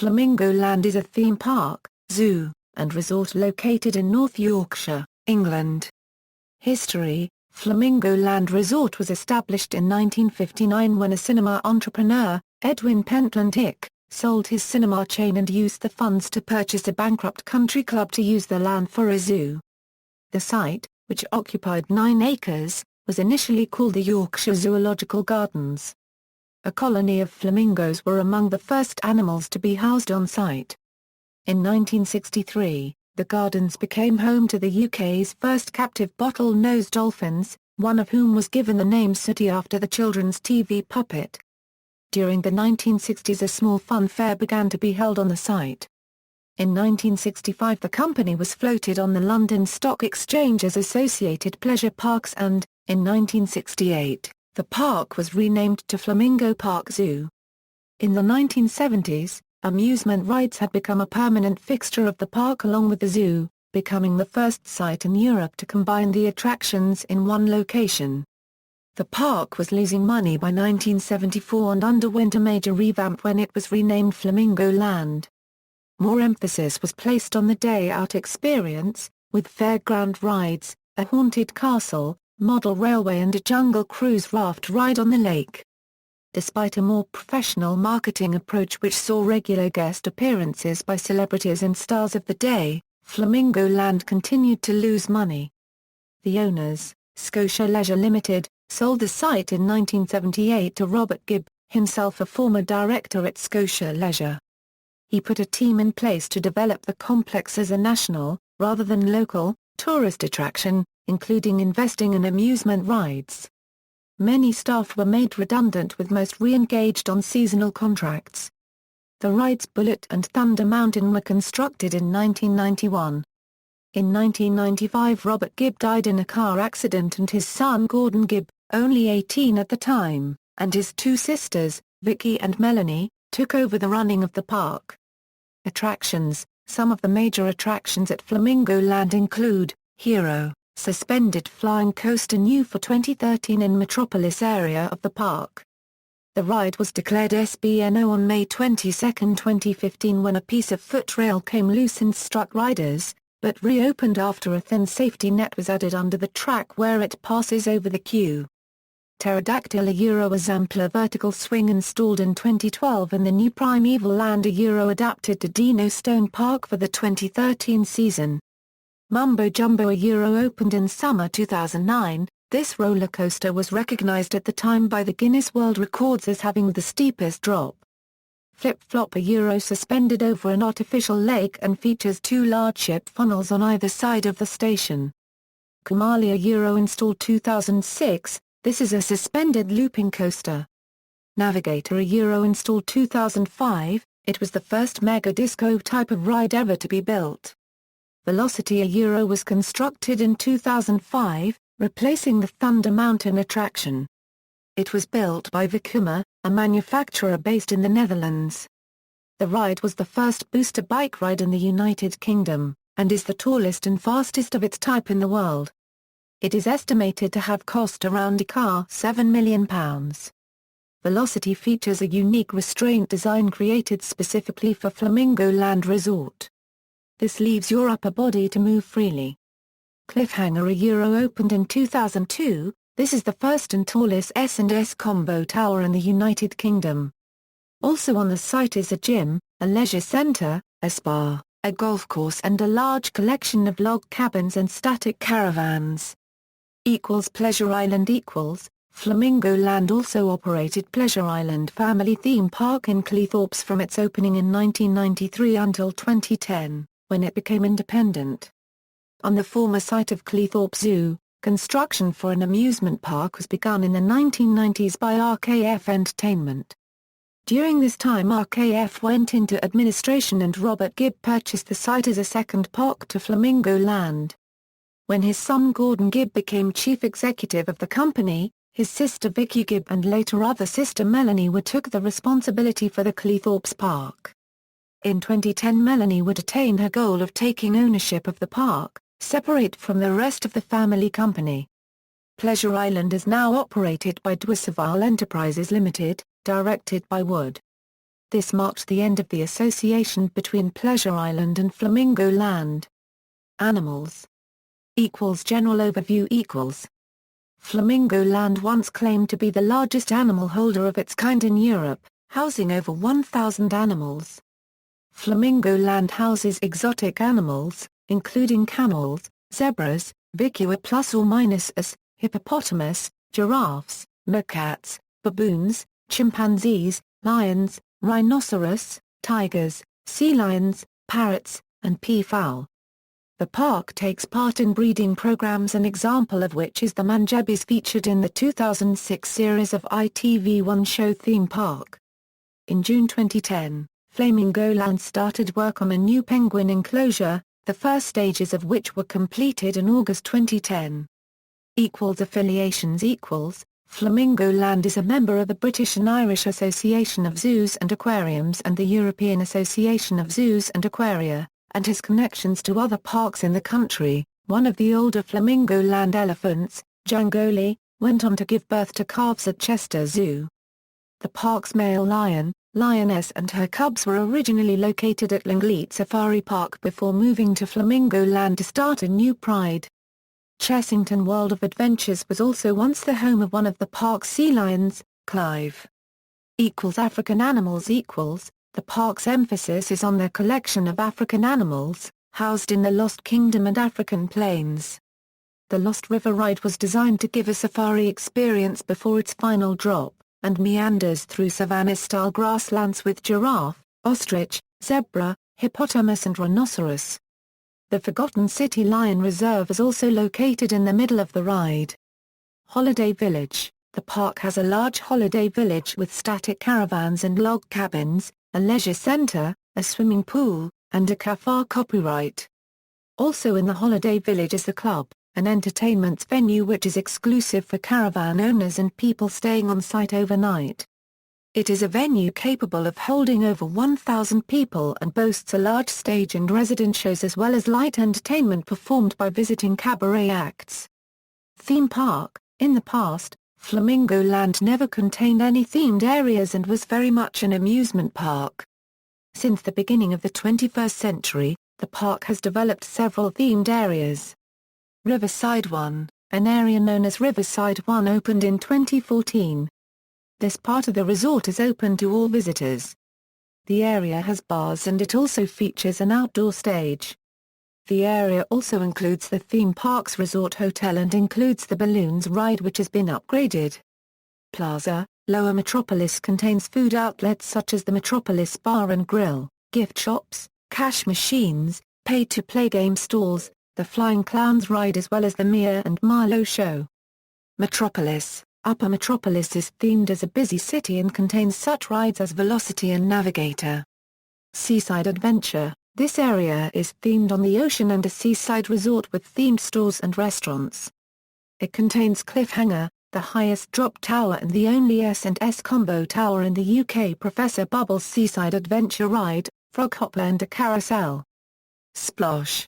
Flamingo Land is a theme park, zoo, and resort located in North Yorkshire, England. History: Flamingo Land Resort was established in 1959 when a cinema entrepreneur, Edwin Pentland Hick, sold his cinema chain and used the funds to purchase a bankrupt country club to use the land for a zoo. The site, which occupied 9 acres, was initially called the Yorkshire Zoological Gardens. A colony of flamingos were among the first animals to be housed on site. In 1963, the gardens became home to the UK's first captive bottle-nosed dolphins, one of whom was given the name Sooty after the children's TV puppet. During the 1960s a small fun fair began to be held on the site. In 1965 the company was floated on the London Stock Exchange as Associated Pleasure Parks and, in 1968, the park was renamed to Flamingo Park Zoo. In the 1970s, amusement rides had become a permanent fixture of the park along with the zoo, becoming the first site in Europe to combine the attractions in one location. The park was losing money by 1974 and underwent a major revamp when it was renamed Flamingo Land. More emphasis was placed on the day-out experience, with fairground rides, a haunted castle, model railway and a jungle cruise raft ride on the lake. Despite a more professional marketing approach which saw regular guest appearances by celebrities and stars of the day, Flamingo Land continued to lose money. The owners, Scotia Leisure Limited, sold the site in 1978 to Robert Gibb, himself a former director at Scotia Leisure. He put a team in place to develop the complex as a national, rather than local, tourist attraction, including investing in amusement rides. Many staff were made redundant with most re-engaged on seasonal contracts. The rides Bullet and Thunder Mountain were constructed in 1991. In 1995 Robert Gibb died in a car accident and his son Gordon Gibb, only 18 at the time, and his 2 sisters, Vicky and Melanie, took over the running of the park. Attractions: some of the major attractions at Flamingo Land include, Hero, suspended flying coaster new for 2013 in Metropolis area of the park. The ride was declared SBNO on May 22, 2015 when a piece of footrail came loose and struck riders, but reopened after a thin safety net was added under the track where it passes over the queue. Pterodactyl a Exemplar vertical swing installed in 2012 and the new Primeval Land a adapted to Dino Stone Park for the 2013 season. Mumbo Jumbo a opened in summer 2009. This roller coaster was recognized at the time by the Guinness World Records as having the steepest drop. Flip Flop a suspended over an artificial lake and features 2 large ship funnels on either side of the station. Kumali a installed 2006, this is a suspended looping coaster. Navigator a installed 2005, it was the first mega disco type of ride ever to be built. Velocity a was constructed in 2005, replacing the Thunder Mountain attraction. It was built by Vekoma, a manufacturer based in the Netherlands. The ride was the first booster bike ride in the United Kingdom, and is the tallest and fastest of its type in the world. It is estimated to have cost around £7 million. Velocity features a unique restraint design created specifically for Flamingo Land Resort. This leaves your upper body to move freely. Cliffhanger a opened in 2002, this is the first and tallest S&S combo tower in the United Kingdom. Also on the site is a gym, a leisure centre, a spa, a golf course and a large collection of log cabins and static caravans. Pleasure Island Flamingo Land also operated Pleasure Island family theme park in Cleethorpes from its opening in 1993 until 2010, when it became independent. On the former site of Cleethorpes Zoo, construction for an amusement park was begun in the 1990s by RKF Entertainment. During this time RKF went into administration and Robert Gibb purchased the site as a second park to Flamingo Land. When his son Gordon Gibb became chief executive of the company, his sister Vicky Gibb and later other sister Melanie would took the responsibility for the Cleethorpes Park. In 2010 Melanie would attain her goal of taking ownership of the park, separate from the rest of the family company. Pleasure Island is now operated by Dwissaval Enterprises Limited, directed by Wood. This marked the end of the association between Pleasure Island and Flamingo Land. Animals. General overview. Flamingo Land once claimed to be the largest animal holder of its kind in Europe, housing over 1,000 animals. Flamingo Land houses exotic animals, including camels, zebras, vicua plus or minus us, hippopotamus, giraffes, meerkats, baboons, chimpanzees, lions, rhinoceros, tigers, sea lions, parrots, and peafowl. The park takes part in breeding programs, an example of which is the manjeebis featured in the 2006 series of ITV1 show Theme Park. In June 2010, Flamingo Land started work on a new penguin enclosure, the first stages of which were completed in August 2010. Affiliations. Flamingo Land is a member of the British and Irish Association of Zoos and Aquariums and the European Association of Zoos and Aquaria, and has connections to other parks in the country. One of the older Flamingo Land elephants, Jangoli, went on to give birth to calves at Chester Zoo. The park's male lion, lioness and her cubs were originally located at Longleat Safari Park before moving to Flamingo Land to start a new pride. Chessington World of Adventures was also once the home of one of the park's sea lions, Clive. African animals. The park's emphasis is on their collection of African animals, housed in the Lost Kingdom and African plains. The Lost River ride was designed to give a safari experience before its final drop, and meanders through savanna-style grasslands with giraffe, ostrich, zebra, hippopotamus and rhinoceros. The Forgotten City Lion Reserve is also located in the middle of the ride. Holiday Village. The park has a large holiday village with static caravans and log cabins, a leisure center, a swimming pool, and a cafe. Copyright. Also in the holiday village is the club, an entertainment venue which is exclusive for caravan owners and people staying on site overnight. It is a venue capable of holding over 1,000 people and boasts a large stage and resident shows as well as light entertainment performed by visiting cabaret acts. Theme Park. In the past, Flamingo Land never contained any themed areas and was very much an amusement park. Since the beginning of the 21st century, the park has developed several themed areas. Riverside 1, an area known as Riverside 1 opened in 2014. This part of the resort is open to all visitors. The area has bars and it also features an outdoor stage. The area also includes the theme park's resort hotel and includes the balloons ride which has been upgraded. Plaza, Lower Metropolis contains food outlets such as the Metropolis Bar and Grill, gift shops, cash machines, pay-to-play game stalls, the Flying Clowns ride as well as the Mia and Milo show. Metropolis. Upper Metropolis is themed as a busy city and contains such rides as Velocity and Navigator. Seaside Adventure. This area is themed on the ocean and a seaside resort with themed stores and restaurants. It contains Cliffhanger, the highest drop tower and the only S&S combo tower in the UK. Professor Bubble's Seaside Adventure ride, Frog Hopper and a carousel. Splosh.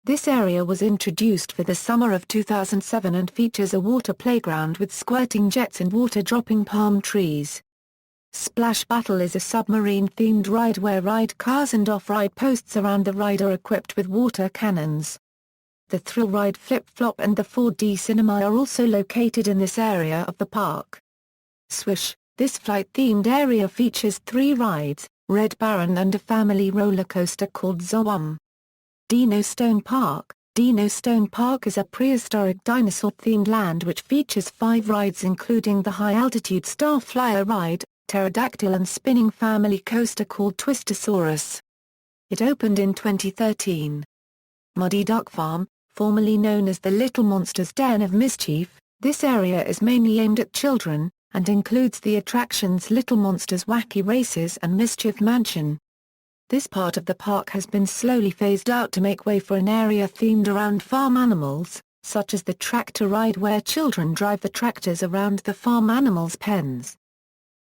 This area was introduced for the summer of 2007 and features a water playground with squirting jets and water-dropping palm trees. Splash Battle is a submarine-themed ride where ride cars and off-ride posts around the ride are equipped with water cannons. The thrill ride Flip Flop and the 4D cinema are also located in this area of the park. Swish. This flight-themed area features 3 rides, Red Baron and a family roller coaster called Zoom. Dino Stone Park. Dino Stone Park is a prehistoric dinosaur-themed land which features 5 rides including the high-altitude Starflyer ride, pterodactyl and spinning family coaster called Twistosaurus. It opened in 2013. Muddy Duck Farm, formerly known as the Little Monsters Den of Mischief, this area is mainly aimed at children, and includes the attractions Little Monsters Wacky Races and Mischief Mansion. This part of the park has been slowly phased out to make way for an area themed around farm animals, such as the tractor ride where children drive the tractors around the farm animals' pens.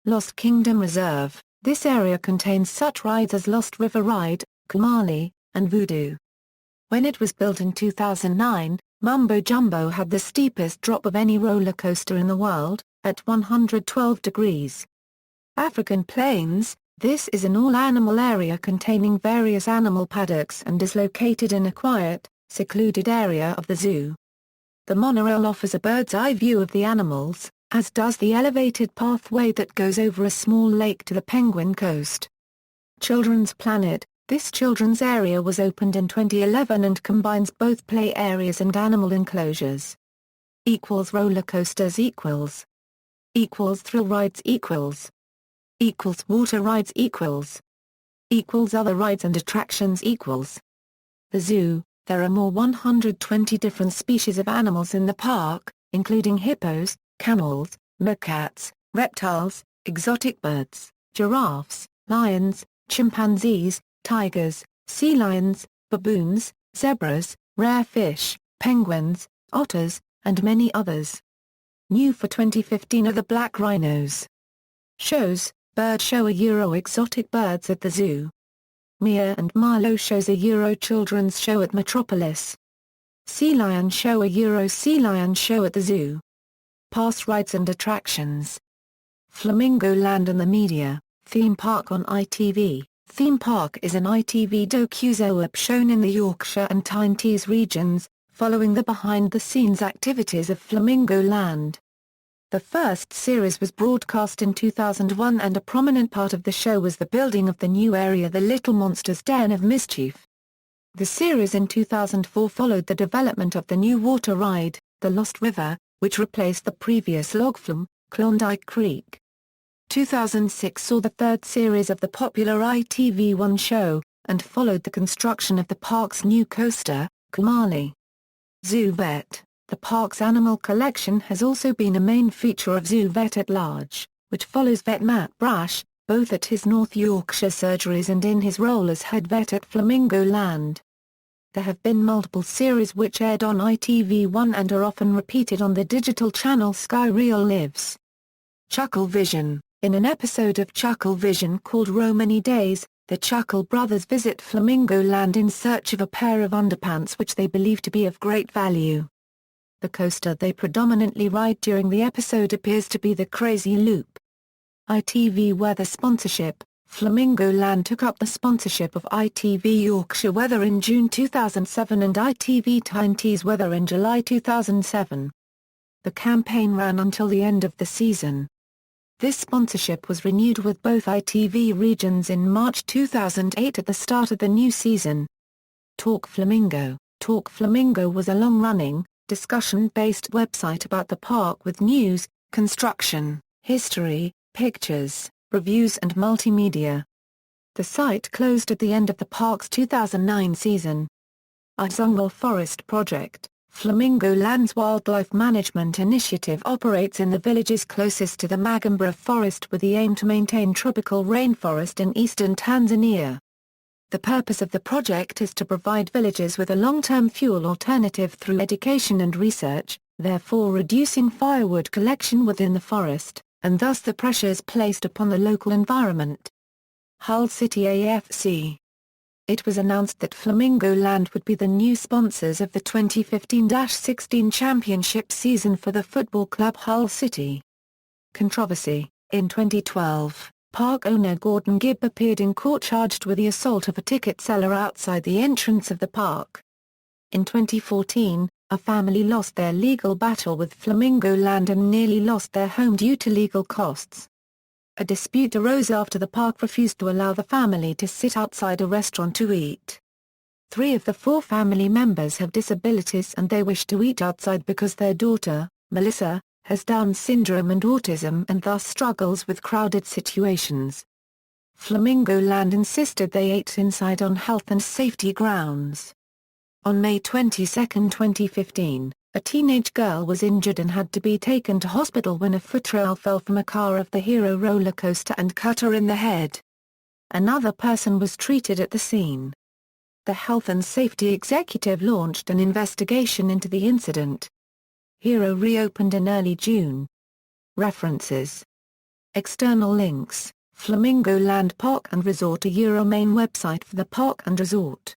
Lost Kingdom Reserve. This area contains such rides as Lost River Ride, Kumali, and Voodoo. When it was built in 2009, Mumbo Jumbo had the steepest drop of any roller coaster in the world, at 112 degrees. African Plains. This is an all-animal area containing various animal paddocks and is located in a quiet, secluded area of the zoo. The monorail offers a bird's-eye view of the animals, as does the elevated pathway that goes over a small lake to the Penguin Coast. Children's Planet. This children's area was opened in 2011 and combines both play areas and animal enclosures. Roller coasters thrill rides water rides other rides and attractions The zoo. There are more 120 different species of animals in the park, including hippos, camels, meerkats, reptiles, exotic birds, giraffes, lions, chimpanzees, tigers, sea lions, baboons, zebras, rare fish, penguins, otters, and many others. New for 2015 are the black rhinos. Shows, Bird Show exotic birds at the zoo. Mia and Milo shows a children's show at Metropolis. Sea Lion Show sea lion show at the zoo. Pass rides and attractions. Flamingo Land and the media, theme park on ITV. Theme Park is an ITV docu-soap shown in the Yorkshire and Tyne Tees regions, following the behind-the-scenes activities of Flamingo Land. The first series was broadcast in 2001 and a prominent part of the show was the building of the new area, the Little Monsters' Den of Mischief. The series in 2004 followed the development of the new water ride, the Lost River, which replaced the previous log flume, Klondike Creek. 2006 saw the third series of the popular ITV1 show, and followed the construction of the park's new coaster, Kumali. Zoo Vet. The park's animal collection has also been a main feature of Zoo Vet at Large, which follows vet Matt Brash, both at his North Yorkshire surgeries and in his role as head vet at Flamingo Land. There have been multiple series which aired on ITV1 and are often repeated on the digital channel Sky Real Lives. Chuckle Vision. In an episode of Chuckle Vision called Romany Days, the Chuckle brothers visit Flamingo Land in search of a pair of underpants which they believe to be of great value. The coaster they predominantly ride during the episode appears to be the Crazy Loop. ITV Weather Sponsorship. Flamingo Land took up the sponsorship of ITV Yorkshire Weather in June 2007 and ITV Tyne Tees Weather in July 2007. The campaign ran until the end of the season. This sponsorship was renewed with both ITV regions in March 2008 at the start of the new season. Talk Flamingo. Talk Flamingo was a long-running, discussion-based website about the park with news, construction, history, pictures, reviews and multimedia. The site closed at the end of the park's 2009 season. Zungwell Forest Project. Flamingo Land's wildlife management initiative operates in the villages closest to the Magambra Forest with the aim to maintain tropical rainforest in eastern Tanzania. The purpose of the project is to provide villagers with a long-term fuel alternative through education and research, therefore reducing firewood collection within the forest, and thus the pressures placed upon the local environment. Hull City AFC. It was announced that Flamingo Land would be the new sponsors of the 2015-16 championship season for the football club Hull City. Controversy. In 2012, park owner Gordon Gibb appeared in court charged with the assault of a ticket seller outside the entrance of the park. In 2014, a family lost their legal battle with Flamingo Land and nearly lost their home due to legal costs. A dispute arose after the park refused to allow the family to sit outside a restaurant to eat. 3 of the 4 family members have disabilities and they wish to eat outside because their daughter, Melissa, has Down syndrome and autism and thus struggles with crowded situations. Flamingo Land insisted they ate inside on health and safety grounds. On May 22, 2015, a teenage girl was injured and had to be taken to hospital when a footrail fell from a car of the Hero roller coaster and cut her in the head. Another person was treated at the scene. The Health and Safety Executive launched an investigation into the incident. Hero reopened in early June. References. External links. Flamingo Land Park and Resort. A main website for the park and resort.